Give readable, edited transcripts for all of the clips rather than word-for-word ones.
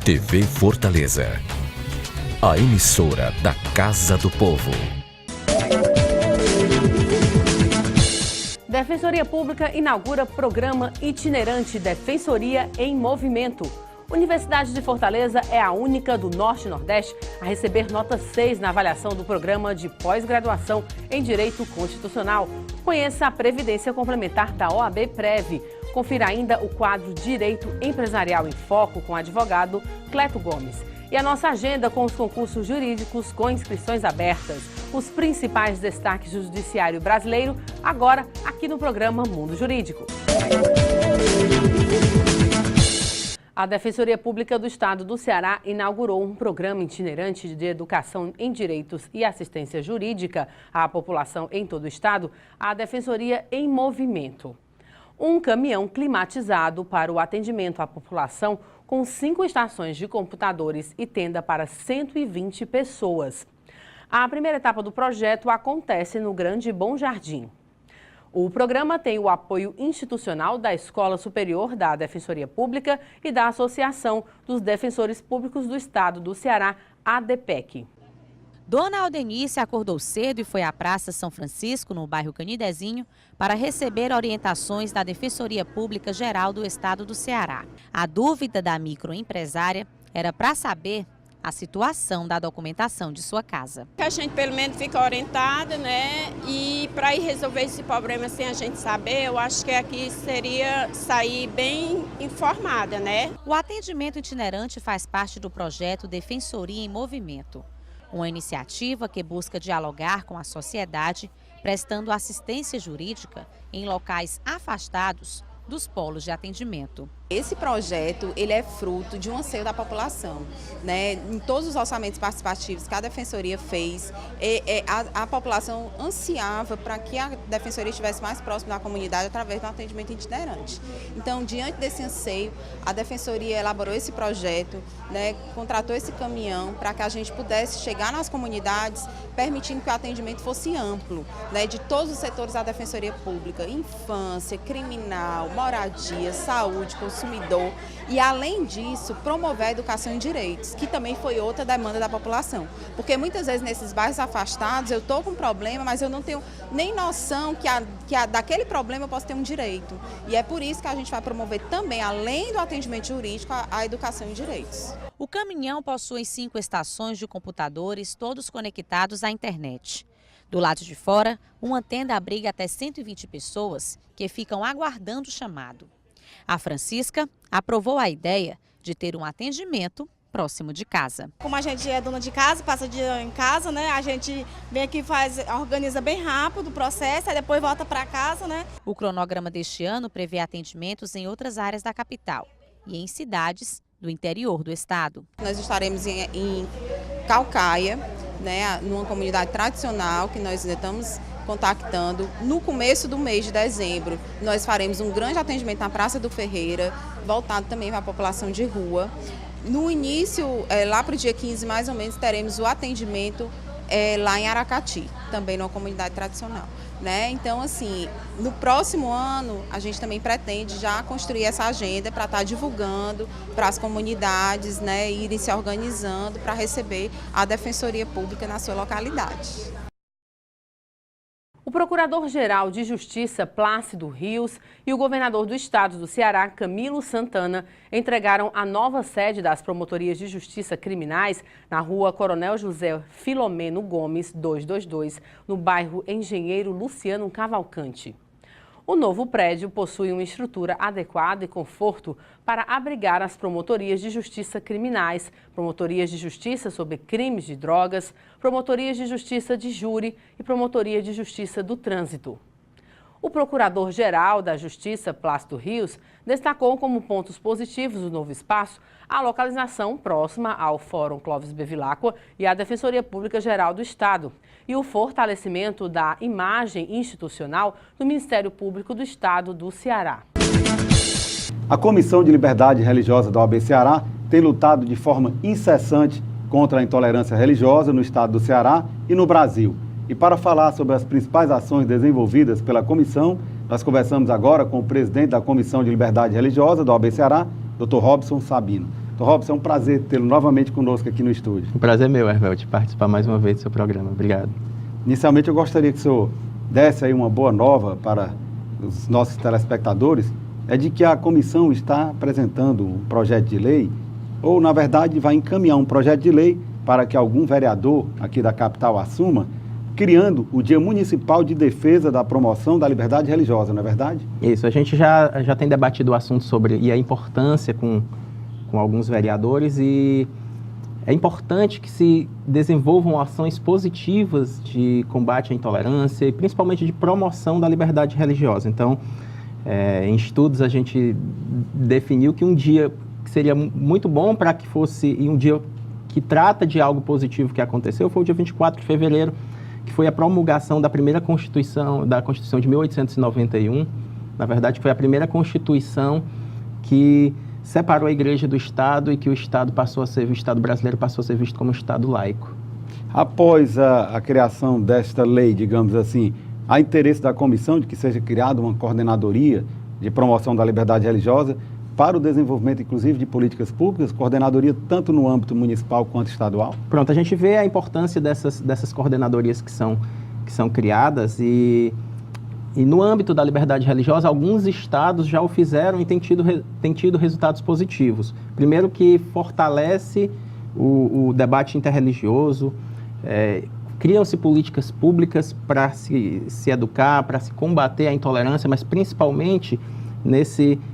TV Fortaleza, a emissora da Casa do Povo. Defensoria Pública inaugura programa itinerante Defensoria em Movimento. Universidade de Fortaleza é a única do Norte e Nordeste a receber nota 6 na avaliação do programa de pós-graduação em Direito Constitucional. Conheça a Previdência Complementar da OAB Prev. Confira ainda o quadro Direito Empresarial em Foco com o advogado Cleto Gomes. E a nossa agenda com os concursos jurídicos com inscrições abertas. Os principais destaques do judiciário brasileiro, agora aqui no programa Mundo Jurídico. A Defensoria Pública do Estado do Ceará inaugurou um programa itinerante de educação em direitos e assistência jurídica à população em todo o estado, a Defensoria em Movimento. Um caminhão climatizado para o atendimento à população com 5 estações de computadores e tenda para 120 pessoas. A primeira etapa do projeto acontece no Grande Bom Jardim. O programa tem o apoio institucional da Escola Superior da Defensoria Pública e da Associação dos Defensores Públicos do Estado do Ceará, ADPEC. Dona Aldenice acordou cedo e foi à Praça São Francisco, no bairro Canidezinho, para receber orientações da Defensoria Pública Geral do Estado do Ceará. A dúvida da microempresária era para saber a situação da documentação de sua casa. A gente pelo menos fica orientada, né? E para ir resolver esse problema sem a gente saber, eu acho que aqui seria sair bem informada, né? O atendimento itinerante faz parte do projeto Defensoria em Movimento, uma iniciativa que busca dialogar com a sociedade, prestando assistência jurídica em locais afastados dos polos de atendimento. Esse projeto ele é fruto de um anseio da população, né? Em todos os orçamentos participativos que a Defensoria fez, a população ansiava para que a Defensoria estivesse mais próxima da comunidade através do atendimento itinerante. Então, diante desse anseio, a Defensoria elaborou esse projeto, né? Contratou esse caminhão para que a gente pudesse chegar nas comunidades, permitindo que o atendimento fosse amplo, né? De todos os setores da Defensoria Pública, infância, criminal, moradia, saúde, consumidor e, além disso, promover a educação em direitos, que também foi outra demanda da população. Porque muitas vezes nesses bairros afastados eu estou com um problema, mas eu não tenho nem noção que daquele problema eu posso ter um direito. E é por isso que a gente vai promover também, além do atendimento jurídico, a educação em direitos. O caminhão possui 5 estações de computadores, todos conectados à internet. Do lado de fora, uma tenda abriga até 120 pessoas que ficam aguardando o chamado. A Francisca aprovou a ideia de ter um atendimento próximo de casa. Como a gente é dona de casa, passa dia em casa, né? A gente vem aqui, organiza bem rápido o processo, aí depois volta para casa, né? O cronograma deste ano prevê atendimentos em outras áreas da capital e em cidades do interior do estado. Nós estaremos em Caucaia, né? Numa comunidade tradicional que nós ainda estamos contactando. No começo do mês de dezembro, nós faremos um grande atendimento na Praça do Ferreira, voltado também para a população de rua. No início, lá para o dia 15, mais ou menos, teremos o atendimento lá em Aracati, também numa comunidade tradicional, né? Então, assim, no próximo ano, a gente também pretende já construir essa agenda para estar divulgando para as comunidades, né, irem se organizando para receber a Defensoria Pública na sua localidade. O Procurador-Geral de Justiça, Plácido Rios, e o governador do estado do Ceará, Camilo Santana, entregaram a nova sede das Promotorias de Justiça Criminais na rua Coronel José Filomeno Gomes, 222, no bairro Engenheiro Luciano Cavalcante. O novo prédio possui uma estrutura adequada e conforto para abrigar as promotorias de justiça criminais, promotorias de justiça sobre crimes de drogas, promotorias de justiça de júri e promotoria de justiça do trânsito. O Procurador-Geral da Justiça, Plácido Rios, destacou como pontos positivos do novo espaço a localização próxima ao Fórum Clóvis Bevilacqua e à Defensoria Pública Geral do Estado e o fortalecimento da imagem institucional do Ministério Público do Estado do Ceará. A Comissão de Liberdade Religiosa da OAB Ceará tem lutado de forma incessante contra a intolerância religiosa no estado do Ceará e no Brasil. E para falar sobre as principais ações desenvolvidas pela comissão, nós conversamos agora com o presidente da Comissão de Liberdade Religiosa da OAB Ceará, Dr. Robson Sabino. Dr. Robson, é um prazer tê-lo novamente conosco aqui no estúdio. O prazer é meu, Hervel, de participar mais uma vez do seu programa. Obrigado. Inicialmente, eu gostaria que o senhor desse aí uma boa nova para os nossos telespectadores, é de que a comissão está apresentando um projeto de lei, ou, na verdade, vai encaminhar um projeto de lei para que algum vereador aqui da capital assuma, criando o Dia Municipal de Defesa da Promoção da Liberdade Religiosa, não é verdade? Isso, a gente já tem debatido o assunto sobre e a importância com alguns vereadores, e é importante que se desenvolvam ações positivas de combate à intolerância e principalmente de promoção da liberdade religiosa. Então, em estudos a gente definiu que um dia que seria muito bom para que fosse, e um dia que trata de algo positivo que aconteceu, foi o dia 24 de fevereiro, que foi a promulgação da primeira Constituição, da Constituição de 1891. Na verdade, foi a primeira Constituição que separou a Igreja do Estado e que o Estado brasileiro passou a ser visto como um Estado laico. Após a criação desta lei, digamos assim, há interesse da comissão de que seja criada uma coordenadoria de promoção da liberdade religiosa para o desenvolvimento, inclusive, de políticas públicas, coordenadoria tanto no âmbito municipal quanto estadual? Pronto, a gente vê a importância dessas coordenadorias que são criadas e no âmbito da liberdade religiosa, alguns estados já o fizeram e têm tido resultados positivos. Primeiro, que fortalece o debate interreligioso, criam-se políticas públicas para se educar, para se combater a intolerância, mas principalmente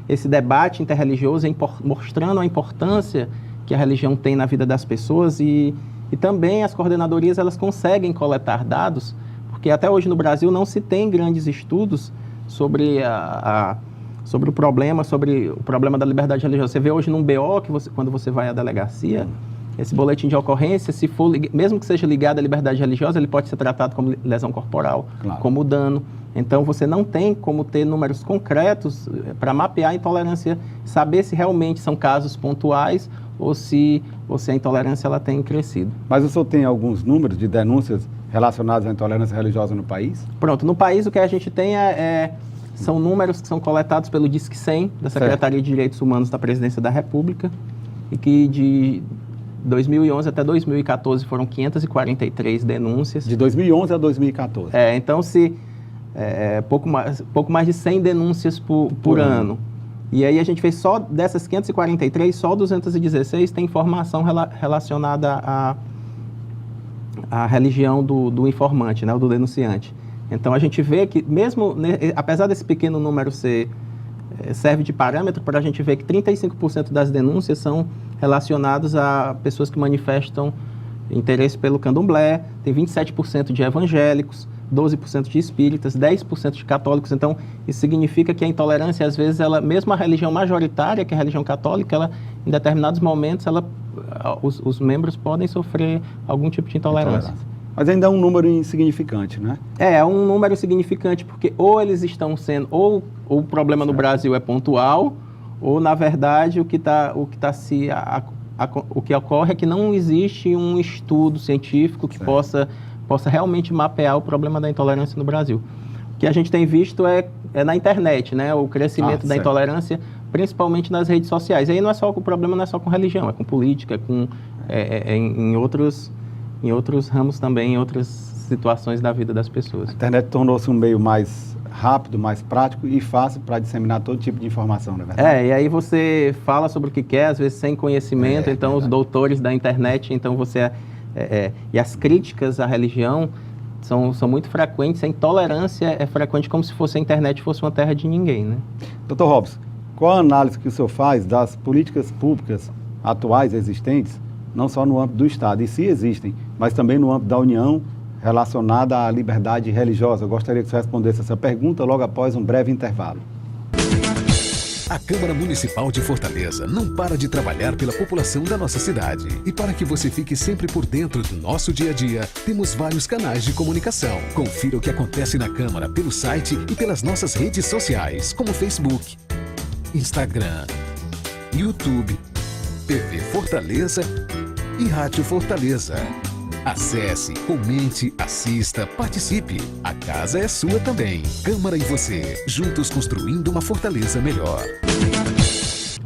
esse debate interreligioso, mostrando a importância que a religião tem na vida das pessoas, e também as coordenadorias elas conseguem coletar dados, porque até hoje no Brasil não se tem grandes estudos sobre o problema da liberdade religiosa. Você vê hoje num BO, quando você vai à delegacia, esse boletim de ocorrência, mesmo que seja ligado à liberdade religiosa, ele pode ser tratado como lesão corporal, claro, como dano. Então, você não tem como ter números concretos para mapear a intolerância, saber se realmente são casos pontuais ou se a intolerância ela tem crescido. Mas o senhor tem alguns números de denúncias relacionadas à intolerância religiosa no país? Pronto, no país o que a gente tem são números que são coletados pelo Disque 100, da Secretaria de Direitos Humanos da Presidência da República, e que de 2011 até 2014 foram 543 denúncias. De 2011 a 2014? Então, pouco mais de 100 denúncias por ano. E aí a gente fez só dessas 543, só 216 tem informação relacionada à religião do informante, né, do denunciante. Então a gente vê que mesmo, apesar desse pequeno número serve de parâmetro para a gente ver que 35% das denúncias são relacionadas a pessoas que manifestam interesse pelo candomblé, tem 27% de evangélicos, 12% de espíritas, 10% de católicos. Então, isso significa que a intolerância, às vezes, mesmo a religião majoritária, que é a religião católica, em determinados momentos, os membros podem sofrer algum tipo de intolerância. Mas ainda é um número insignificante, né? É um número insignificante, porque ou eles estão sendo, ou o problema no Brasil é pontual, ou, na verdade, o que ocorre é que não existe um estudo científico que possa realmente mapear o problema da intolerância no Brasil. O que a gente tem visto é na internet, né? O crescimento da intolerância, principalmente nas redes sociais. E aí o problema não é só com religião, é com política, em outros ramos também, em outras situações da vida das pessoas. A internet tornou-se um meio mais rápido, mais prático e fácil para disseminar todo tipo de informação, não é verdade? E aí você fala sobre o que quer, às vezes sem conhecimento, então os doutores da internet, então e as críticas à religião são muito frequentes, a intolerância é frequente, como se a internet fosse uma terra de ninguém, né? Dr. Robson, qual a análise que o senhor faz das políticas públicas atuais existentes, não só no âmbito do Estado, e se existem, mas também no âmbito da União, relacionada à liberdade religiosa? Eu gostaria que você respondesse essa pergunta logo após um breve intervalo. A Câmara Municipal de Fortaleza não para de trabalhar pela população da nossa cidade. E para que você fique sempre por dentro do nosso dia a dia, temos vários canais de comunicação. Confira o que acontece na Câmara pelo site e pelas nossas redes sociais, como Facebook, Instagram, YouTube, TV Fortaleza e Rádio Fortaleza. Acesse, comente, assista, participe. A casa é sua também. Câmara e você, juntos construindo uma Fortaleza melhor.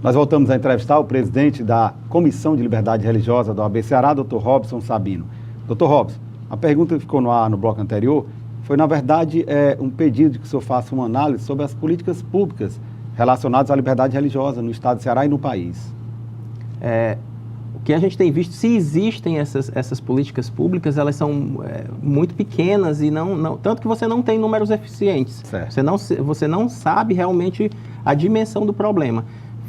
Nós voltamos a entrevistar o presidente da Comissão de Liberdade Religiosa da OAB Ceará, Dr. Robson Sabino. Dr. Robson, a pergunta que ficou no ar no bloco anterior foi, na verdade, um pedido de que o senhor faça uma análise sobre as políticas públicas relacionadas à liberdade religiosa no estado do Ceará e no país. O que a gente tem visto, se existem essas políticas públicas, elas são muito pequenas e tanto que você não tem números eficientes. Você não sabe realmente a dimensão do problema.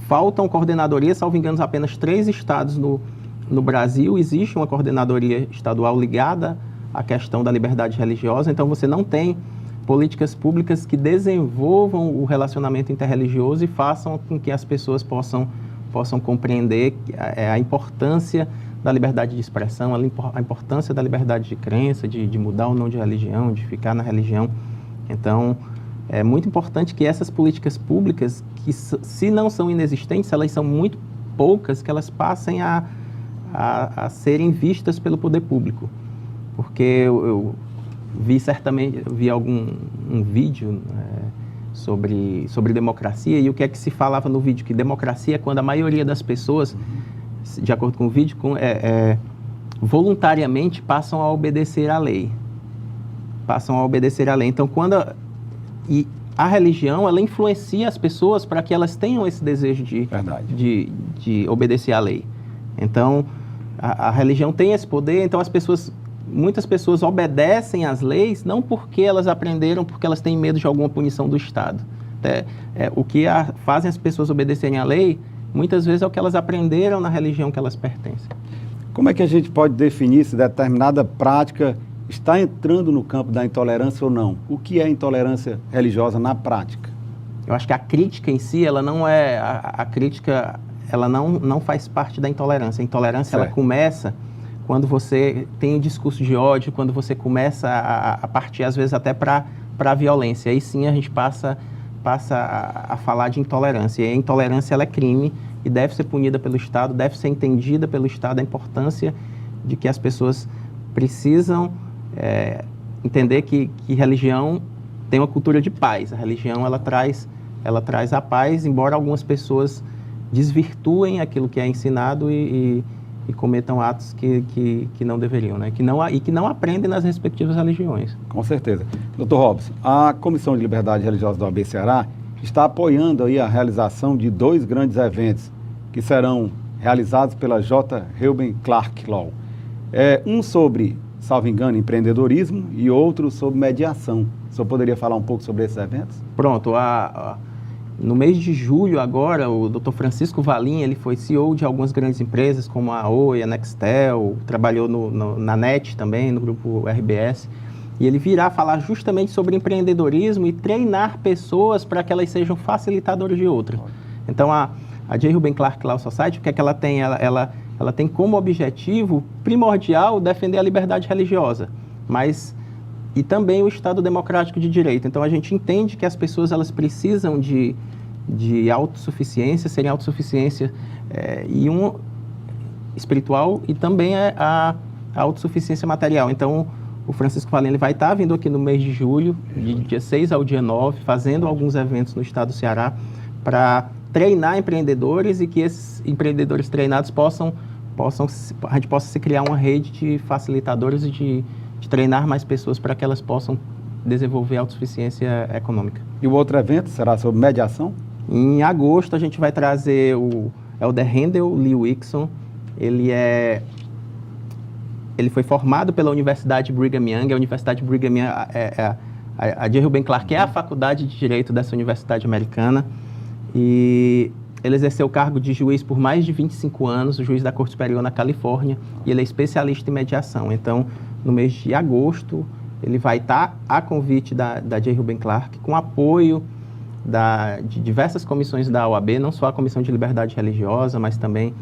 Faltam coordenadorias, salvo engano, apenas 3 estados no Brasil. Existe uma coordenadoria estadual ligada à questão da liberdade religiosa, então você não tem políticas públicas que desenvolvam o relacionamento interreligioso e façam com que as pessoas possam compreender a importância da liberdade de expressão, a importância da liberdade de crença, de mudar ou não de religião, de ficar na religião. Então, é muito importante que essas políticas públicas, que se não são inexistentes, elas são muito poucas, que elas passem a serem vistas pelo poder público. Porque eu vi um vídeo sobre democracia, e o que é que se falava no vídeo? Que democracia é quando a maioria das pessoas, de acordo com o vídeo, voluntariamente passam a obedecer à lei. Então, e a religião, ela influencia as pessoas para que elas tenham esse desejo de obedecer à lei. Então, a religião tem esse poder, então muitas pessoas obedecem às leis não porque elas aprenderam, porque elas têm medo de alguma punição do Estado. O que fazem as pessoas obedecerem à lei, muitas vezes é o que elas aprenderam na religião que elas pertencem. Como é que a gente pode definir se determinada prática está entrando no campo da intolerância ou não? O que é intolerância religiosa na prática? Eu acho que a crítica em si, ela não é... A crítica, ela não faz parte da intolerância. A intolerância, ela começa quando você tem um discurso de ódio, quando você começa a partir, às vezes, até para a violência. Aí sim a gente passa a falar de intolerância. E a intolerância, ela é crime e deve ser punida pelo Estado, deve ser entendida pelo Estado a importância de que as pessoas precisam entender que religião tem uma cultura de paz. A religião, ela traz a paz, embora algumas pessoas desvirtuem aquilo que é ensinado e cometam atos que não deveriam, né? Que não aprendem nas respectivas religiões. Com certeza. Dr. Robson, a Comissão de Liberdade Religiosa da OAB Ceará está apoiando aí a realização de 2 grandes eventos que serão realizados pela J. Reuben Clark Law. Um sobre, salvo engano, empreendedorismo e outro sobre mediação. O senhor poderia falar um pouco sobre esses eventos? Pronto. No mês de julho agora, o Dr. Francisco Valim, ele foi CEO de algumas grandes empresas, como a Oi, a Nextel, trabalhou na NET também, no grupo RBS, e ele virá falar justamente sobre empreendedorismo e treinar pessoas para que elas sejam facilitadoras de outra. Então, a J. Reuben Clark Law Society, o que é que ela tem? Ela tem como objetivo primordial defender a liberdade religiosa, e também o Estado democrático de direito. Então, a gente entende que as pessoas elas precisam de autossuficiência, serem autossuficiência espiritual e também a autossuficiência material. Então, o Francisco Valim vai estar vindo aqui no mês de julho, de dia 6 ao dia 9, fazendo alguns eventos no estado do Ceará para treinar empreendedores e que esses empreendedores treinados a gente possa se criar uma rede de facilitadores e de treinar mais pessoas para que elas possam desenvolver autossuficiência econômica. E o outro evento será sobre mediação? Em agosto a gente vai trazer o Elder Rendel Lee Wixon. Ele foi formado pela Universidade Brigham Young. A Universidade Brigham Young, a J. Reuben Clark é a faculdade de Direito dessa universidade americana. E ele exerceu o cargo de juiz por mais de 25 anos, o juiz da Corte Superior na Califórnia, e ele é especialista em mediação. Então, no mês de agosto, ele vai estar a convite da J. Reuben Clark, com apoio de diversas comissões da OAB, não só a Comissão de Liberdade Religiosa, mas também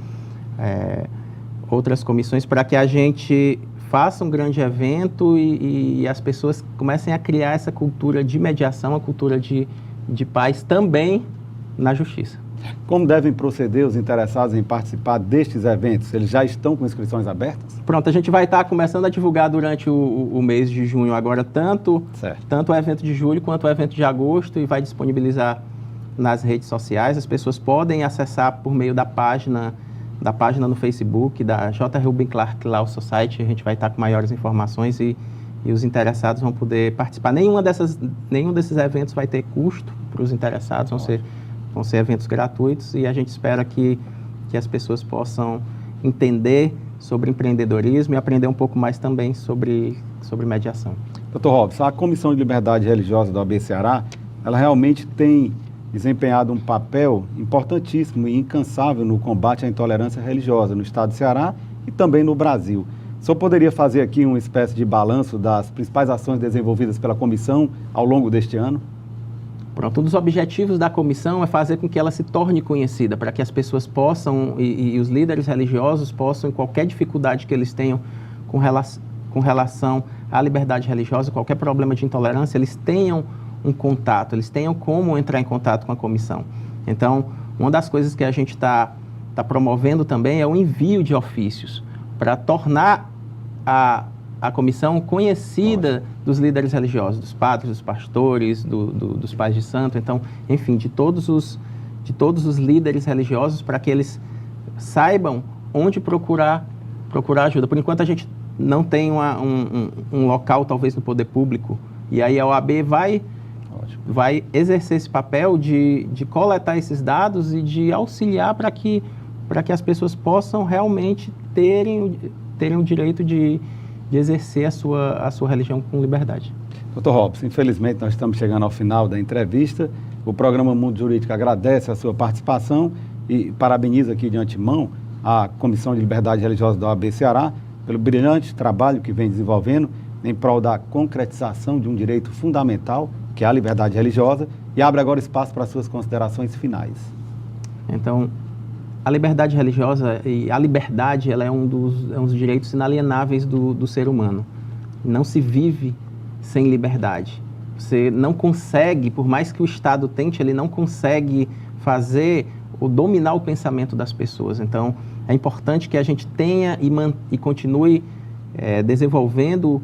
outras comissões, para que a gente faça um grande evento e as pessoas comecem a criar essa cultura de mediação, a cultura de paz também na justiça. Como devem proceder os interessados em participar destes eventos? Eles já estão com inscrições abertas? Pronto, a gente vai estar começando a divulgar durante o mês de junho agora, tanto o evento de julho quanto o evento de agosto, e vai disponibilizar nas redes sociais, as pessoas podem acessar por meio da página no Facebook, da J. Rubem Clark Law Society. A gente vai estar com maiores informações e os interessados vão poder participar. Nenhum desses eventos vai ter custo para os interessados, vão ser eventos gratuitos, e a gente espera que as pessoas possam entender sobre empreendedorismo e aprender um pouco mais também sobre mediação. Dr. Robson, a Comissão de Liberdade Religiosa da OAB Ceará, ela realmente tem desempenhado um papel importantíssimo e incansável no combate à intolerância religiosa no estado do Ceará e também no Brasil. O senhor poderia fazer aqui uma espécie de balanço das principais ações desenvolvidas pela comissão ao longo deste ano? Pronto, um dos objetivos da comissão é fazer com que ela se torne conhecida, para que as pessoas possam, e os líderes religiosos possam, em qualquer dificuldade que eles tenham com relação à liberdade religiosa, qualquer problema de intolerância, eles tenham um contato, eles tenham como entrar em contato com a comissão. Então, uma das coisas que a gente está promovendo também é o envio de ofícios, para tornar a comissão conhecida dos líderes religiosos, dos padres, dos pastores, dos pais de santo, então, enfim, de todos os líderes religiosos, para que eles saibam onde procurar ajuda. Por enquanto, a gente não tem um local, talvez, no poder público, e aí a OAB vai exercer esse papel de coletar esses dados e de auxiliar para que as pessoas possam realmente terem o direito de exercer a sua religião com liberdade. Dr. Robson, infelizmente nós estamos chegando ao final da entrevista. O programa Mundo Jurídico agradece a sua participação e parabeniza aqui de antemão a Comissão de Liberdade Religiosa da OAB Ceará pelo brilhante trabalho que vem desenvolvendo em prol da concretização de um direito fundamental, que é a liberdade religiosa, e abre agora espaço para suas considerações finais. Então, a liberdade religiosa e a liberdade, ela é um dos direitos inalienáveis do ser humano. Não se vive sem liberdade. Você não consegue, por mais que o Estado tente, ele não consegue fazer ou dominar o pensamento das pessoas. Então, é importante que a gente tenha e continue desenvolvendo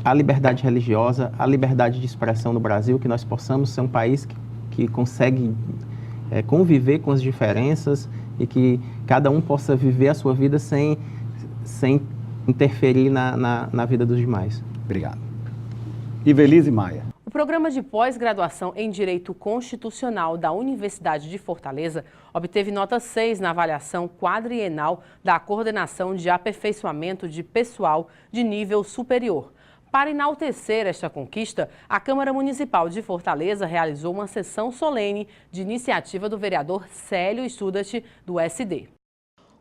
a liberdade religiosa, a liberdade de expressão no Brasil, que nós possamos ser um país que consegue conviver com as diferenças e que cada um possa viver a sua vida sem interferir na vida dos demais. Obrigado. Ivelise Maia. O programa de pós-graduação em Direito Constitucional da Universidade de Fortaleza obteve nota 6 na avaliação quadrienal da Coordenação de Aperfeiçoamento de Pessoal de Nível Superior. Para enaltecer esta conquista, a Câmara Municipal de Fortaleza realizou uma sessão solene de iniciativa do vereador Célio Studat, do SD.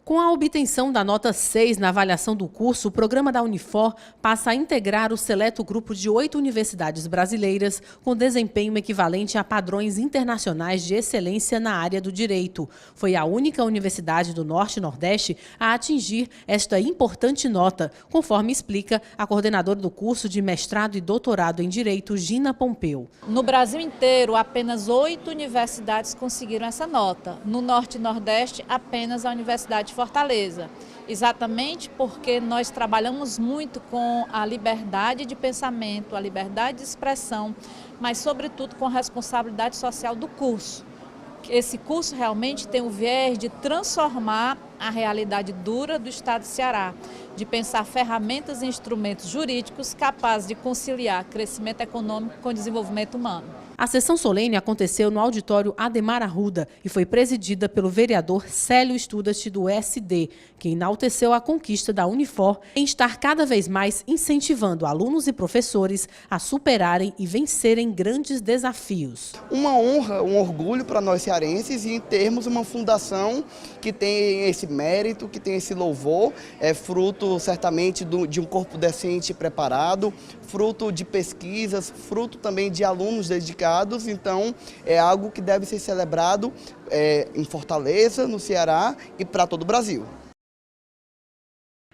Com a obtenção da nota 6 na avaliação do curso, o programa da Unifor passa a integrar o seleto grupo de 8 universidades brasileiras com desempenho equivalente a padrões internacionais de excelência na área do direito. Foi a única universidade do Norte e Nordeste a atingir esta importante nota, conforme explica a coordenadora do curso de mestrado e doutorado em Direito, Gina Pompeu. No Brasil inteiro, apenas 8 universidades conseguiram essa nota. No Norte e Nordeste, apenas a Universidade de Fortaleza, exatamente porque nós trabalhamos muito com a liberdade de pensamento, a liberdade de expressão, mas sobretudo com a responsabilidade social do curso. Esse curso realmente tem o viés de transformar a realidade dura do Estado do Ceará, de pensar ferramentas e instrumentos jurídicos capazes de conciliar crescimento econômico com desenvolvimento humano. A sessão solene aconteceu no auditório Ademar Arruda e foi presidida pelo vereador Célio Studat, do SD, que enalteceu a conquista da Unifor em estar cada vez mais incentivando alunos e professores a superarem e vencerem grandes desafios. Uma honra, um orgulho para nós cearenses e em termos uma fundação que tem esse mérito, que tem esse louvor, é fruto certamente de um corpo decente e preparado, fruto de pesquisas, fruto também de alunos dedicados. Então, é algo que deve ser celebrado em Fortaleza, no Ceará e para todo o Brasil.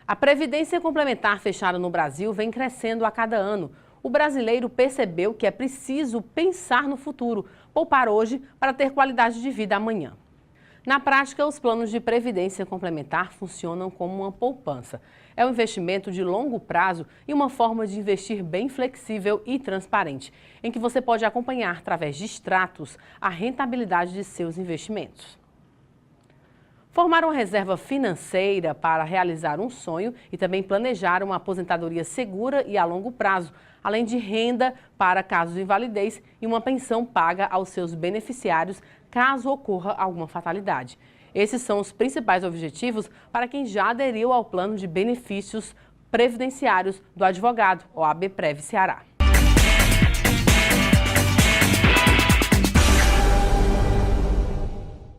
A Previdência Complementar fechada no Brasil vem crescendo a cada ano. O brasileiro percebeu que é preciso pensar no futuro, poupar hoje para ter qualidade de vida amanhã. Na prática, os planos de previdência complementar funcionam como uma poupança. É um investimento de longo prazo e uma forma de investir bem flexível e transparente, em que você pode acompanhar, através de extratos, a rentabilidade de seus investimentos. Formar uma reserva financeira para realizar um sonho e também planejar uma aposentadoria segura e a longo prazo, além de renda para casos de invalidez e uma pensão paga aos seus beneficiários caso ocorra alguma fatalidade. Esses são os principais objetivos para quem já aderiu ao plano de benefícios previdenciários do advogado, OAB Prev Ceará.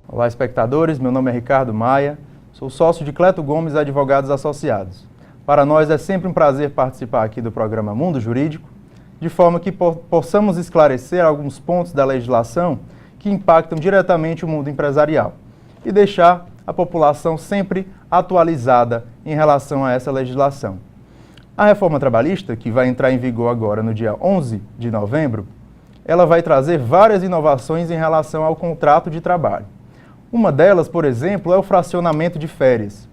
Olá, espectadores. Meu nome é Ricardo Maia, sou sócio de Cleto Gomes Advogados Associados. Para nós é sempre um prazer participar aqui do programa Mundo Jurídico, de forma que possamos esclarecer alguns pontos da legislação que impactam diretamente o mundo empresarial e deixar a população sempre atualizada em relação a essa legislação. A reforma trabalhista, que vai entrar em vigor agora no dia 11 de novembro, ela vai trazer várias inovações em relação ao contrato de trabalho. Uma delas, por exemplo, é o fracionamento de férias.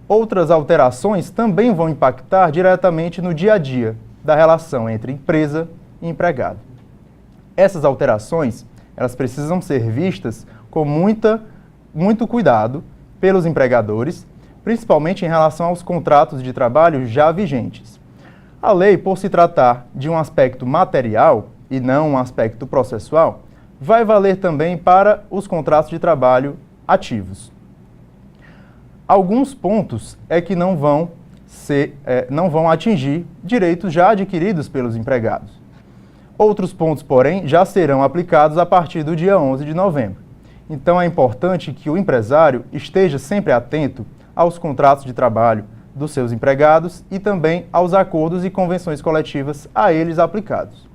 Outras alterações também vão impactar diretamente no dia a dia da relação entre empresa e empregado. Essas alterações, elas precisam ser vistas com muito cuidado pelos empregadores, principalmente em relação aos contratos de trabalho já vigentes. A lei, por se tratar de um aspecto material e não um aspecto processual, vai valer também para os contratos de trabalho ativos. Alguns pontos é que não vão atingir direitos já adquiridos pelos empregados. Outros pontos, porém, já serão aplicados a partir do dia 11 de novembro. Então é importante que o empresário esteja sempre atento aos contratos de trabalho dos seus empregados e também aos acordos e convenções coletivas a eles aplicados.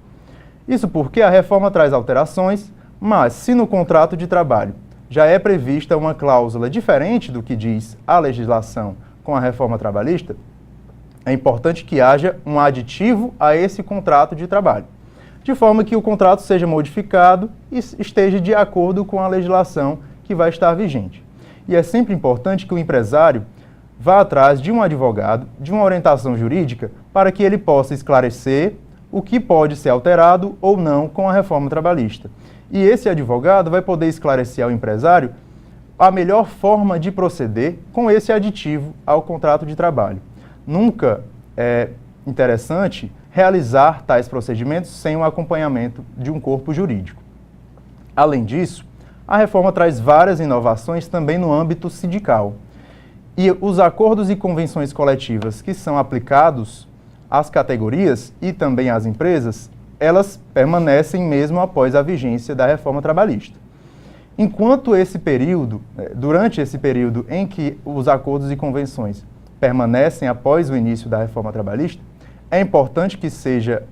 Isso porque a reforma traz alterações, mas se no contrato de trabalho já é prevista uma cláusula diferente do que diz a legislação com a reforma trabalhista, é importante que haja um aditivo a esse contrato de trabalho, de forma que o contrato seja modificado e esteja de acordo com a legislação que vai estar vigente. E é sempre importante que o empresário vá atrás de um advogado, de uma orientação jurídica, para que ele possa esclarecer o que pode ser alterado ou não com a reforma trabalhista. E esse advogado vai poder esclarecer ao empresário a melhor forma de proceder com esse aditivo ao contrato de trabalho. Nunca é interessante realizar tais procedimentos sem o acompanhamento de um corpo jurídico. Além disso, a reforma traz várias inovações também no âmbito sindical. E os acordos e convenções coletivas que são aplicados às categorias e também às empresas, elas permanecem mesmo após a vigência da reforma trabalhista. Durante esse período em que os acordos e convenções permanecem após o início da reforma trabalhista, é importante que seja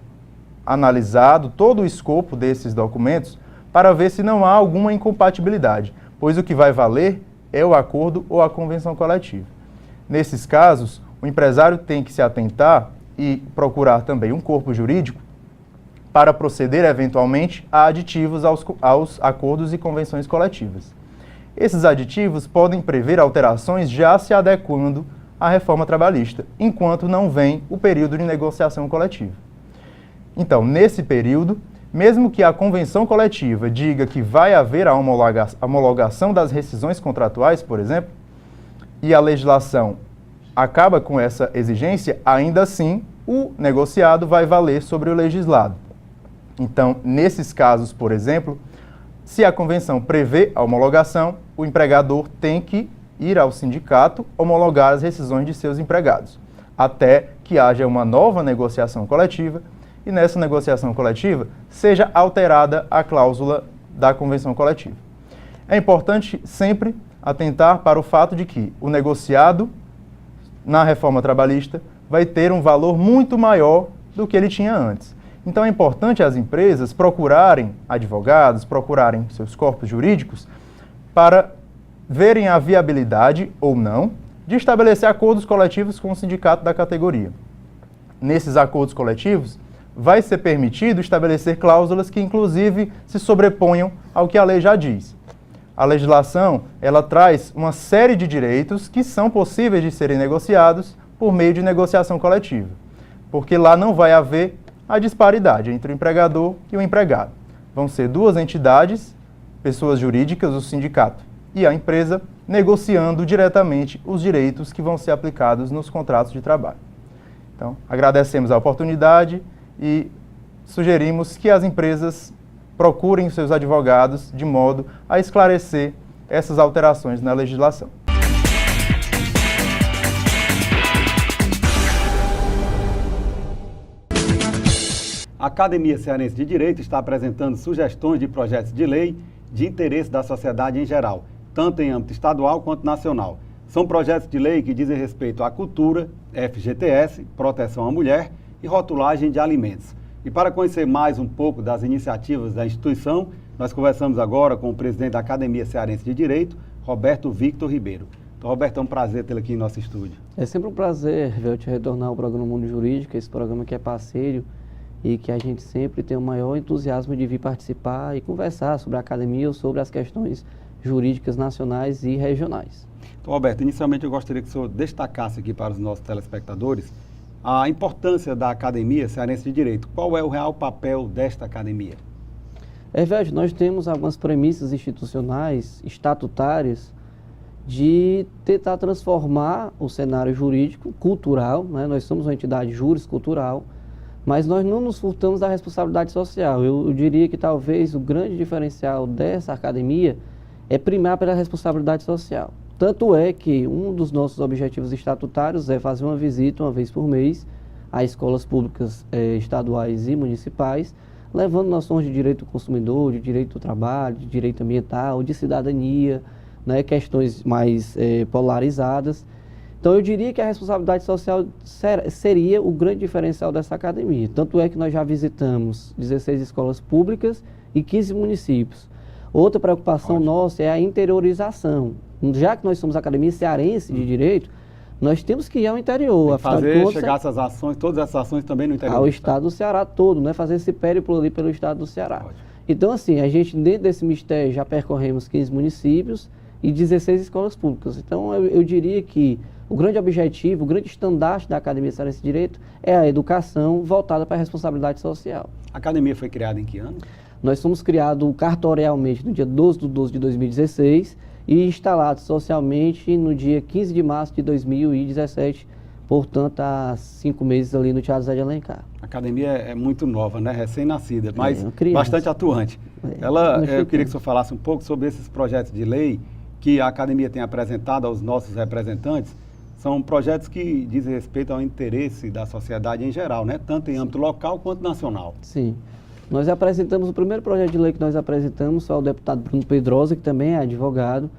analisado todo o escopo desses documentos para ver se não há alguma incompatibilidade, pois o que vai valer é o acordo ou a convenção coletiva. Nesses casos, o empresário tem que se atentar e procurar também um corpo jurídico para proceder eventualmente a aditivos aos acordos e convenções coletivas. Esses aditivos podem prever alterações já se adequando à reforma trabalhista, enquanto não vem o período de negociação coletiva. Então, nesse período, mesmo que a convenção coletiva diga que vai haver a homologação das rescisões contratuais, por exemplo, e a legislação acaba com essa exigência, ainda assim, o negociado vai valer sobre o legislado. Então, nesses casos, por exemplo, se a convenção prevê a homologação, o empregador tem que ir ao sindicato homologar as rescisões de seus empregados, até que haja uma nova negociação coletiva e nessa negociação coletiva seja alterada a cláusula da convenção coletiva. É importante sempre atentar para o fato de que o negociado na reforma trabalhista vai ter um valor muito maior do que ele tinha antes. Então é importante as empresas procurarem advogados, procurarem seus corpos jurídicos para verem a viabilidade ou não de estabelecer acordos coletivos com o sindicato da categoria. Nesses acordos coletivos, vai ser permitido estabelecer cláusulas que inclusive se sobreponham ao que a lei já diz. A legislação, ela traz uma série de direitos que são possíveis de serem negociados por meio de negociação coletiva, porque lá não vai haver a disparidade entre o empregador e o empregado. Vão ser duas entidades, pessoas jurídicas, o sindicato e a empresa, negociando diretamente os direitos que vão ser aplicados nos contratos de trabalho. Então, agradecemos a oportunidade e sugerimos que as empresas procurem os seus advogados de modo a esclarecer essas alterações na legislação. A Academia Cearense de Direito está apresentando sugestões de projetos de lei de interesse da sociedade em geral, tanto em âmbito estadual quanto nacional. São projetos de lei que dizem respeito à cultura, FGTS, proteção à mulher e rotulagem de alimentos. E para conhecer mais um pouco das iniciativas da instituição, nós conversamos agora com o presidente da Academia Cearense de Direito, Roberto Victor Ribeiro. Então, Roberto, é um prazer tê-lo aqui em nosso estúdio. É sempre um prazer, Velti, retornar ao programa Mundo Jurídico, esse programa que é parceiro e que a gente sempre tem o maior entusiasmo de vir participar e conversar sobre a academia ou sobre as questões jurídicas nacionais e regionais. Então, Roberto, inicialmente eu gostaria que o senhor destacasse aqui para os nossos telespectadores a importância da Academia Cearense de Direito. Qual é o real papel desta academia? Velti, nós temos algumas premissas institucionais, estatutárias, de tentar transformar o cenário jurídico, cultural, né? Nós somos uma entidade juriscultural, mas nós não nos furtamos da responsabilidade social. Eu diria que talvez o grande diferencial dessa academia é primar pela responsabilidade social. Tanto é que um dos nossos objetivos estatutários é fazer uma visita uma vez por mês a escolas públicas estaduais e municipais, levando noções de direito do consumidor, de direito do trabalho, de direito ambiental, de cidadania, né, questões mais polarizadas. Então, eu diria que a responsabilidade social seria o grande diferencial dessa academia. Tanto é que nós já visitamos 16 escolas públicas e 15 municípios. Outra preocupação nossa é a interiorização. Já que nós somos a Academia Cearense de Direito, nós temos que ir ao interior. Chegar essas ações, todas essas ações também no interior. Ao estado do Ceará todo, né? Fazer esse périplo ali pelo estado do Ceará. Ótimo. Então, assim, a gente dentro desse mistério já percorremos 15 municípios e 16 escolas públicas. Então, eu diria que o grande objetivo, o grande estandarte da Academia Cearense de Direito é a educação voltada para a responsabilidade social. A academia foi criada em que ano? Nós fomos criados cartorialmente no dia 12/12 de 2016 e instalados socialmente no dia 15 de março de 2017, portanto, há 5 meses ali no Teatro Zé de Alencar. A academia é muito nova, né? Recém-nascida, mas bastante atuante. Eu queria que o senhor falasse um pouco sobre esses projetos de lei que a academia tem apresentado aos nossos representantes. São projetos que dizem respeito ao interesse da sociedade em geral, né? Tanto em âmbito local quanto nacional. Sim. Nós apresentamos, o primeiro projeto de lei que nós apresentamos foi ao deputado Bruno Pedrosa, que também é advogado.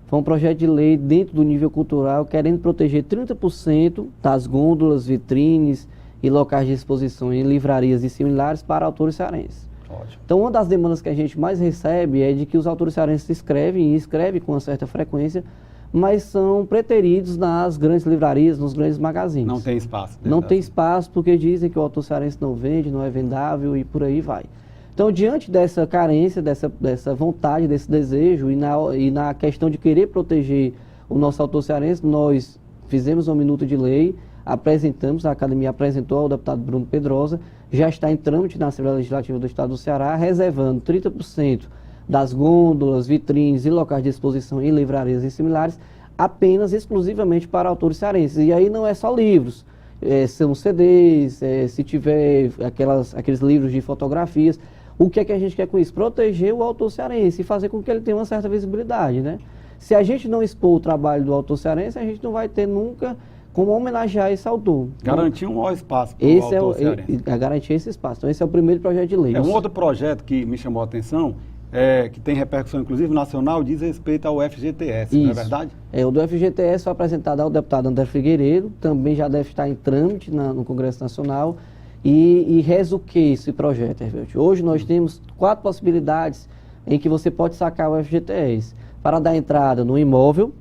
Foi um projeto de lei dentro do nível cultural, querendo proteger 30% das gôndolas, vitrines e locais de exposição em livrarias e similares para autores cearenses. Ótimo. Então, uma das demandas que a gente mais recebe é de que os autores cearenses escrevem com uma certa frequência, mas são preteridos nas grandes livrarias, nos grandes magazines. Não tem espaço. Não tem espaço porque dizem que o autor cearense não vende, não é vendável e por aí vai. Então, diante dessa carência, dessa vontade, desse desejo e na questão de querer proteger o nosso autor cearense, nós fizemos uma minuta de lei, apresentamos, a academia apresentou ao deputado Bruno Pedrosa, já está em trâmite na Assembleia Legislativa do Estado do Ceará, reservando 30% das gôndolas, vitrines e locais de exposição em livrarias e similares, apenas, exclusivamente para autores cearenses. E aí não é só livros, são CDs, se tiver aqueles livros de fotografias. O que é que a gente quer com isso? Proteger o autor cearense e fazer com que ele tenha uma certa visibilidade, né? Se a gente não expor o trabalho do autor cearense, a gente não vai ter nunca como homenagear esse autor. Garantir um maior espaço para o autor cearense. Garantir esse espaço. Então, esse é o primeiro projeto de lei. Um outro projeto que me chamou a atenção, que tem repercussão, inclusive, nacional, diz respeito ao FGTS, Isso. Não é verdade? O do FGTS foi apresentado ao deputado André Figueiredo, também já deve estar em trâmite no Congresso Nacional. E reza o que esse projeto, Hervédio? Hoje nós temos 4 possibilidades em que você pode sacar o FGTS. Para dar entrada no imóvel,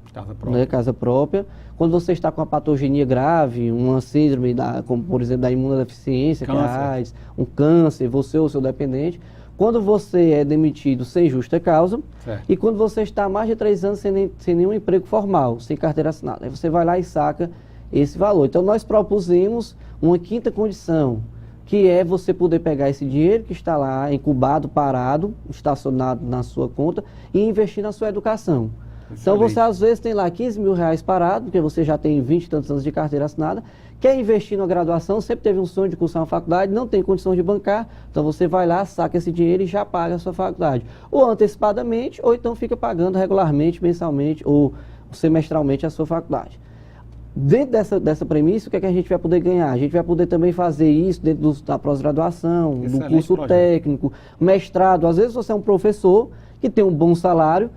casa própria, quando você está com uma patogenia grave, uma síndrome, como por exemplo da imunodeficiência, que é a AIDS, um câncer, você ou seu dependente, quando você é demitido sem justa causa, certo, e quando você está há mais de 3 anos sem nenhum emprego formal, sem carteira assinada. Aí você vai lá e saca esse valor. Então nós propusemos uma quinta condição, que é você poder pegar esse dinheiro que está lá incubado, parado, estacionado na sua conta e investir na sua educação. Excelente. Então você às vezes tem lá 15 mil reais parado, porque você já tem 20 e tantos anos de carteira assinada, quer investir na graduação, sempre teve um sonho de cursar uma faculdade, não tem condição de bancar, então você vai lá, saca esse dinheiro e já paga a sua faculdade. Ou antecipadamente, ou então fica pagando regularmente, mensalmente ou semestralmente a sua faculdade. Dentro dessa premissa, o que é que a gente vai poder ganhar? A gente vai poder também fazer isso dentro da pós-graduação, do curso técnico, mestrado. Às vezes você é um professor que tem um bom salário,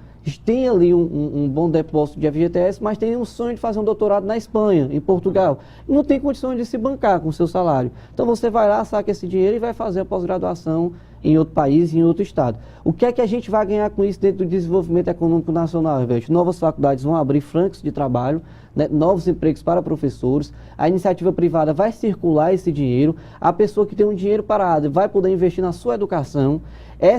tem ali um bom depósito de FGTS, mas tem um sonho de fazer um doutorado na Espanha, em Portugal. E não tem condições de se bancar com o seu salário. Então você vai lá, saca esse dinheiro e vai fazer a pós-graduação em outro país, em outro estado. O que é que a gente vai ganhar com isso dentro do desenvolvimento econômico nacional, Ivete? Novas faculdades vão abrir francos de trabalho, né, novos empregos para professores, a iniciativa privada vai circular esse dinheiro, a pessoa que tem um dinheiro parado vai poder investir na sua educação.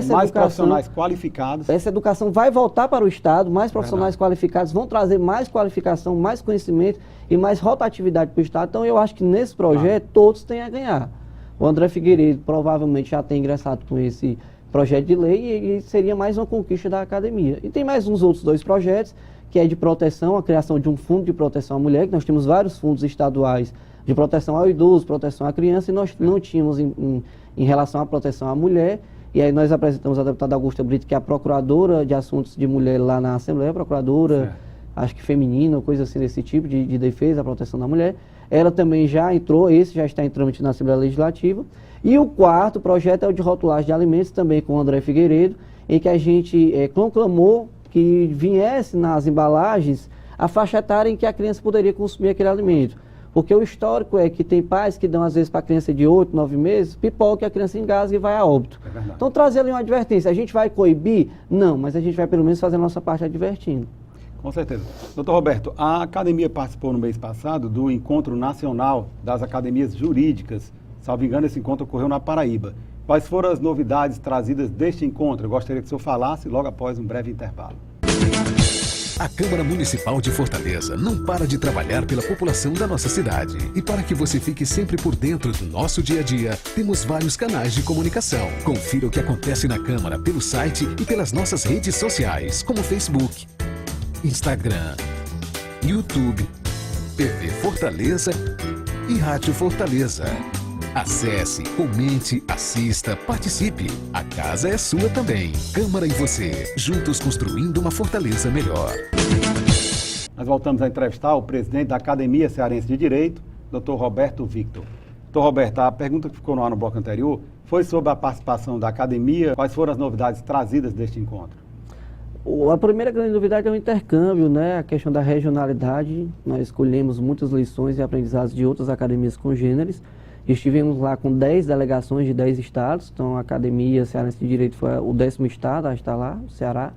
Mais profissionais qualificados. Essa educação vai voltar para o Estado, mais profissionais qualificados vão trazer mais qualificação, mais conhecimento e mais rotatividade para o Estado. Então eu acho que nesse projeto todos têm a ganhar. O André Figueiredo provavelmente já tem ingressado com esse projeto de lei e seria mais uma conquista da academia. E tem mais uns outros 2 projetos, que é de proteção, a criação de um fundo de proteção à mulher, que nós temos vários fundos estaduais de proteção ao idoso, proteção à criança, e nós não tínhamos em relação à proteção à mulher. E aí nós apresentamos a deputada Augusta Brito, que é a procuradora de assuntos de mulher lá na Assembleia, procuradora, acho que feminina, coisa assim desse tipo, de defesa da proteção da mulher. Ela também já entrou, esse já está em trâmite na Assembleia Legislativa. E o 4º projeto é o de rotulagem de alimentos, também com o André Figueiredo, em que a gente conclamou que viesse nas embalagens a faixa etária em que a criança poderia consumir aquele alimento. Porque o histórico é que tem pais que dão, às vezes, para a criança de 8, 9 meses, pipoca, a criança engasga e vai a óbito. Então, trazer ali uma advertência. A gente vai coibir? Não, mas a gente vai, pelo menos, fazer a nossa parte advertindo. Com certeza. Doutor Roberto, a academia participou no mês passado do Encontro Nacional das Academias Jurídicas. Salvo engano, esse encontro ocorreu na Paraíba. Quais foram as novidades trazidas deste encontro? Eu gostaria que o senhor falasse logo após um breve intervalo. A Câmara Municipal de Fortaleza não para de trabalhar pela população da nossa cidade. E para que você fique sempre por dentro do nosso dia a dia, temos vários canais de comunicação. Confira o que acontece na Câmara pelo site e pelas nossas redes sociais, como Facebook, Instagram, YouTube, TV Fortaleza e Rádio Fortaleza. Acesse, comente, assista, participe. A casa é sua também. Câmara e você, juntos construindo uma Fortaleza melhor. Nós voltamos a entrevistar o presidente da Academia Cearense de Direito, Dr. Roberto Victor. Doutor Roberto, a pergunta que ficou no ar no bloco anterior foi sobre a participação da Academia. Quais foram as novidades trazidas deste encontro? A primeira grande novidade é o intercâmbio, né? A questão da regionalidade. Nós escolhemos muitas lições e aprendizados de outras academias congêneres. Estivemos lá com 10 delegações de 10 estados, então a Academia Cearense de Direito foi o 10º estado a estar lá, o Ceará.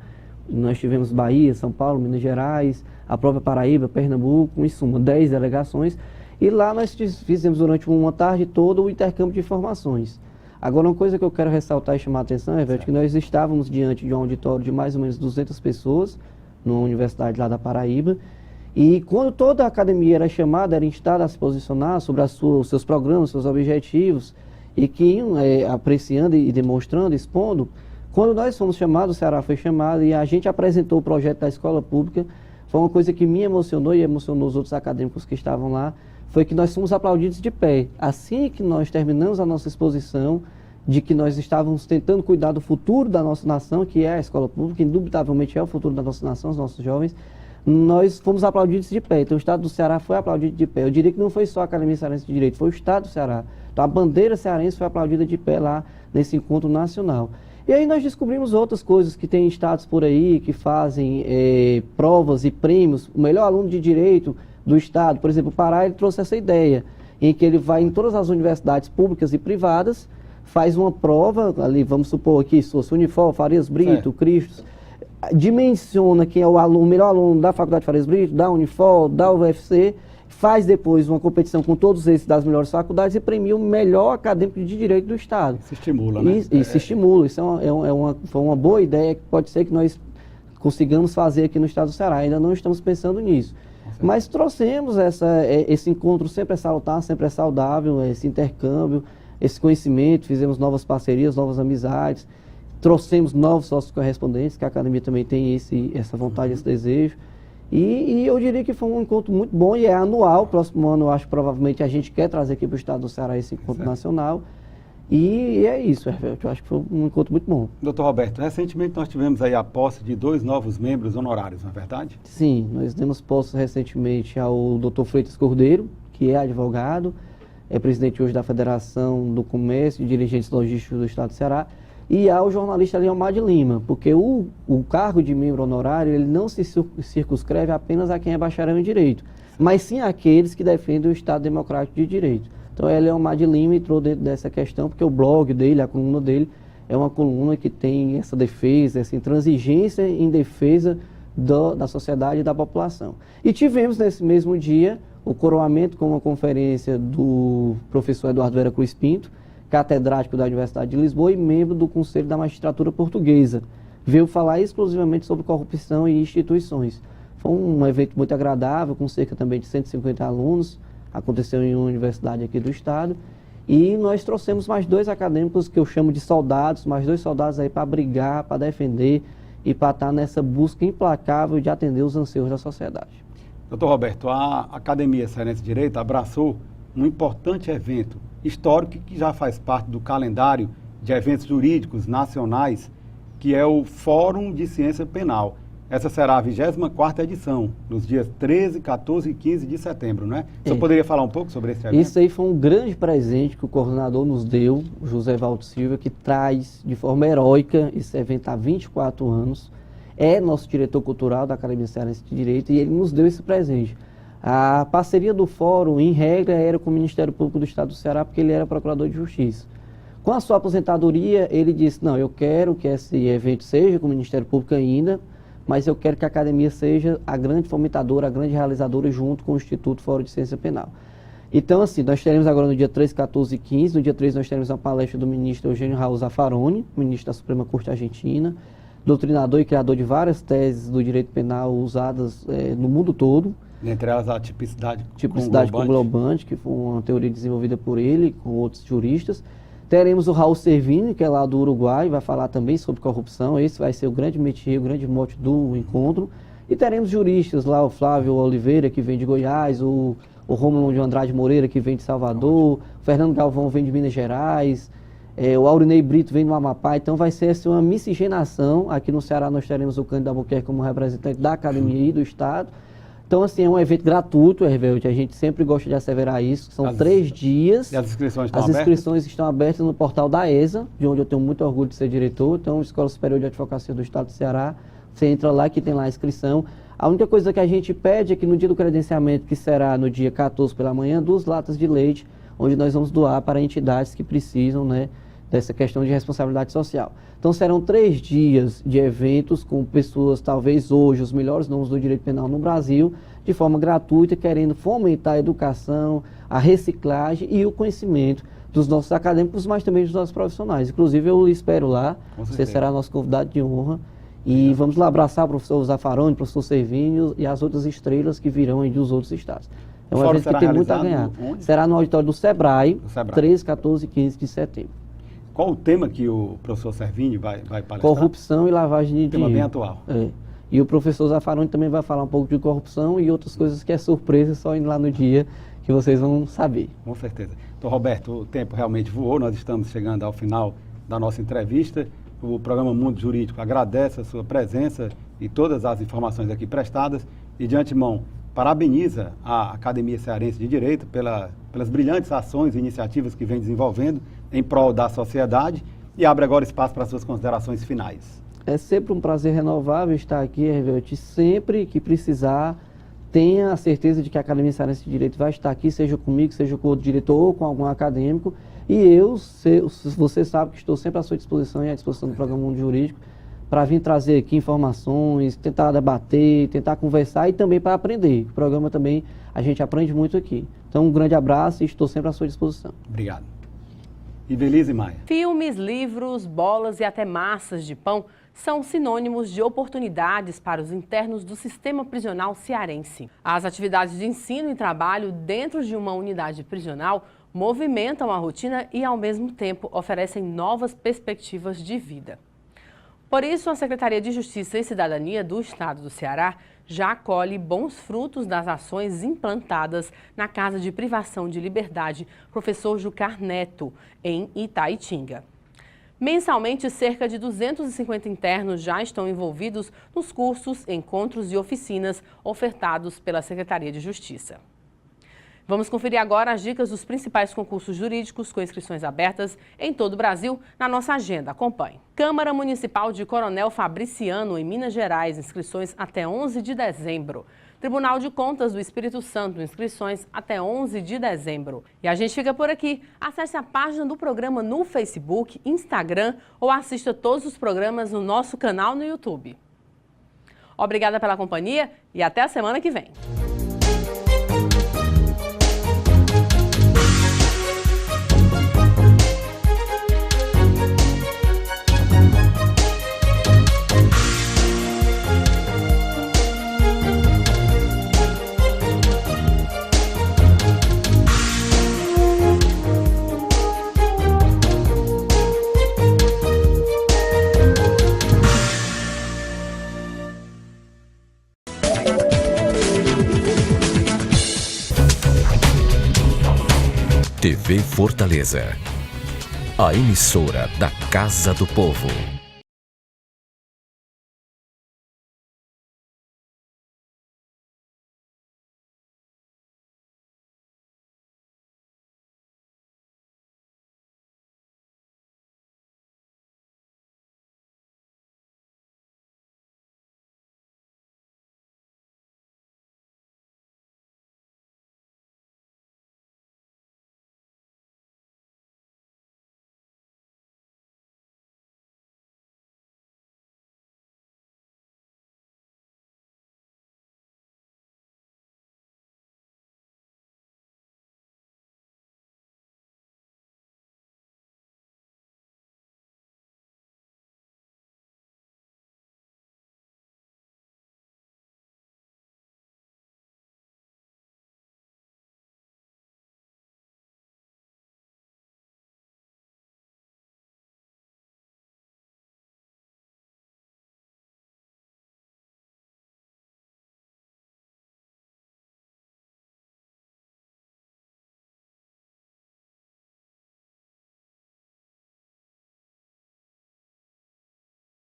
Nós tivemos Bahia, São Paulo, Minas Gerais, a própria Paraíba, Pernambuco, em suma, 10 delegações. E lá nós fizemos durante uma tarde toda o intercâmbio de informações. Agora, uma coisa que eu quero ressaltar e chamar a atenção, é que nós estávamos diante de um auditório de mais ou menos 200 pessoas, numa universidade lá da Paraíba. E quando toda a academia era chamada, era instada a se posicionar sobre os seus programas, seus objetivos, e que iam apreciando e demonstrando, expondo, quando nós fomos chamados, o Ceará foi chamado e a gente apresentou o projeto da escola pública, foi uma coisa que me emocionou e emocionou os outros acadêmicos que estavam lá, foi que nós fomos aplaudidos de pé. Assim que nós terminamos a nossa exposição, de que nós estávamos tentando cuidar do futuro da nossa nação, que é a escola pública, indubitavelmente é o futuro da nossa nação, os nossos jovens, nós fomos aplaudidos de pé. Então o Estado do Ceará foi aplaudido de pé. Eu diria que não foi só a Academia Cearense de Direito, foi o Estado do Ceará. Então a bandeira cearense foi aplaudida de pé lá nesse encontro nacional. E aí nós descobrimos outras coisas, que tem estados por aí que fazem provas e prêmios. O melhor aluno de Direito do Estado, por exemplo, o Pará, ele trouxe essa ideia, em que ele vai em todas as universidades públicas e privadas, faz uma prova, ali vamos supor aqui, se fosse Unifor, Farias Brito, Cristos, dimensiona quem é o melhor aluno da Faculdade Farias Brito, da Unifor, da UFC, faz depois uma competição com todos esses das melhores faculdades e premia o melhor acadêmico de direito do Estado. Se estimula, né? E se estimula. Isso foi uma boa ideia que pode ser que nós consigamos fazer aqui no Estado do Ceará. Ainda não estamos pensando nisso. Mas trouxemos esse encontro, sempre é salutar, sempre é saudável, esse intercâmbio, esse conhecimento, fizemos novas parcerias, novas amizades, trouxemos novos sócios correspondentes, que a academia também tem essa vontade, esse desejo. E eu diria que foi um encontro muito bom e é anual. Próximo ano, eu acho que provavelmente a gente quer trazer aqui para o Estado do Ceará esse encontro nacional. E é isso, eu acho que foi um encontro muito bom. Doutor Roberto, recentemente nós tivemos aí a posse de 2 novos membros honorários, não é verdade? Sim, nós demos posse recentemente ao doutor Freitas Cordeiro, que é advogado, é presidente hoje da Federação do Comércio e Dirigentes Logísticos do Estado do Ceará, e ao jornalista Leomar de Lima, porque o cargo de membro honorário ele não se circunscreve apenas a quem é bacharel em Direito, mas sim àqueles que defendem o Estado Democrático de Direito. Então, Leomar de Lima entrou dentro dessa questão, porque o blog dele, a coluna dele, é uma coluna que tem essa defesa, essa intransigência em defesa da sociedade e da população. E tivemos, nesse mesmo dia, o coroamento com uma conferência do professor Eduardo Vera Cruz Pinto, catedrático da Universidade de Lisboa e membro do Conselho da Magistratura Portuguesa. Veio falar exclusivamente sobre corrupção e instituições. Foi um evento muito agradável, com cerca também de 150 alunos, aconteceu em uma universidade aqui do estado, e nós trouxemos mais 2 acadêmicos que eu chamo de soldados, mais 2 soldados aí para brigar, para defender e para estar nessa busca implacável de atender os anseios da sociedade. Doutor Roberto, a Academia Cearense de Direito abraçou um importante evento histórico que já faz parte do calendário de eventos jurídicos nacionais, que é o Fórum de Ciência Penal. Essa será a 24ª edição, nos dias 13, 14 e 15 de setembro, não é? O senhor poderia falar um pouco sobre esse evento? Isso aí foi um grande presente que o coordenador nos deu, o José Valdo Silva, que traz de forma heróica esse evento há 24 anos. É nosso diretor cultural da Academia Cearense de Direito e ele nos deu esse presente. A parceria do fórum, em regra, era com o Ministério Público do Estado do Ceará, porque ele era procurador de justiça. Com a sua aposentadoria, ele disse, não, eu quero que esse evento seja com o Ministério Público ainda, mas eu quero que a academia seja a grande fomentadora, a grande realizadora junto com o Instituto Fórum de Ciência Penal. Então, assim, nós teremos agora no dia 13, 14 e 15, no dia 13 nós teremos a palestra do ministro Eugênio Raul Zaffaroni, ministro da Suprema Corte Argentina, doutrinador e criador de várias teses do direito penal usadas no mundo todo. Entre elas a tipicidade conglobante, que foi uma teoria desenvolvida por ele com outros juristas. Teremos o Raul Servini, que é lá do Uruguai, vai falar também sobre corrupção. Esse vai ser o grande métier, o grande mote do encontro. E teremos juristas lá, o Flávio Oliveira, que vem de Goiás, o Rômulo de Andrade Moreira, que vem de Salvador, o Fernando Galvão vem de Minas Gerais, o Aurinei Brito vem do Amapá. Então vai ser assim, uma miscigenação. Aqui no Ceará nós teremos o Cândido Albuquerque como representante da Academia e do Estado. Então, assim, é um evento gratuito, Hervédio, a gente sempre gosta de asseverar isso, são 3 dias. E as inscrições estão abertas? As inscrições estão abertas no portal da ESA, de onde eu tenho muito orgulho de ser diretor, então, Escola Superior de Advocacia do Estado do Ceará, você entra lá que tem lá a inscrição. A única coisa que a gente pede é que no dia do credenciamento, que será no dia 14 pela manhã, 2 latas de leite, onde nós vamos doar para entidades que precisam, né, dessa questão de responsabilidade social. Então serão 3 dias de eventos com pessoas, talvez hoje, os melhores nomes do direito penal no Brasil, de forma gratuita, querendo fomentar a educação, a reciclagem e o conhecimento dos nossos acadêmicos, mas também dos nossos profissionais. Inclusive eu espero lá, você será nosso convidado de honra, e vamos lá abraçar o professor Zaffaroni, o professor Servini e as outras estrelas que virão aí dos outros estados. É um evento que tem muito a ganhar. Onde? Será no auditório do Sebrae, 13, 14 e 15 de setembro. Qual o tema que o professor Servini vai palestrar? Corrupção e lavagem de dinheiro. Tema bem atual. E o professor Zaffaroni também vai falar um pouco de corrupção e outras coisas que é surpresa, só indo lá no dia que vocês vão saber. Com certeza. Então, Roberto, o tempo realmente voou, nós estamos chegando ao final da nossa entrevista. O programa Mundo Jurídico agradece a sua presença e todas as informações aqui prestadas e, de antemão, parabeniza a Academia Cearense de Direito pelas brilhantes ações e iniciativas que vem desenvolvendo em prol da sociedade e abre agora espaço para suas considerações finais. É sempre um prazer renovável estar aqui, Hervédio. Sempre que precisar, tenha a certeza de que a Academia Cearense de Direito vai estar aqui, seja comigo, seja com outro diretor ou com algum acadêmico. E eu, você sabe que estou sempre à sua disposição e à disposição do programa Mundo Jurídico para vir trazer aqui informações, tentar debater, tentar conversar e também para aprender. O programa também, a gente aprende muito aqui. Então, um grande abraço e estou sempre à sua disposição. Obrigado. Ivelise Maia. Filmes, livros, bolas e até massas de pão são sinônimos de oportunidades para os internos do sistema prisional cearense. As atividades de ensino e trabalho dentro de uma unidade prisional movimentam a rotina e, ao mesmo tempo, oferecem novas perspectivas de vida. Por isso, a Secretaria de Justiça e Cidadania do Estado do Ceará já colhe bons frutos das ações implantadas na Casa de Privação de Liberdade Professor Jucar Neto, em Itaitinga. Mensalmente, cerca de 250 internos já estão envolvidos nos cursos, encontros e oficinas ofertados pela Secretaria de Justiça. Vamos conferir agora as dicas dos principais concursos jurídicos com inscrições abertas em todo o Brasil na nossa agenda. Acompanhe. Câmara Municipal de Coronel Fabriciano, em Minas Gerais, inscrições até 11 de dezembro. Tribunal de Contas do Espírito Santo, inscrições até 11 de dezembro. E a gente fica por aqui. Acesse a página do programa no Facebook, Instagram ou assista todos os programas no nosso canal no YouTube. Obrigada pela companhia e até a semana que vem. TV Fortaleza, a emissora da Casa do Povo.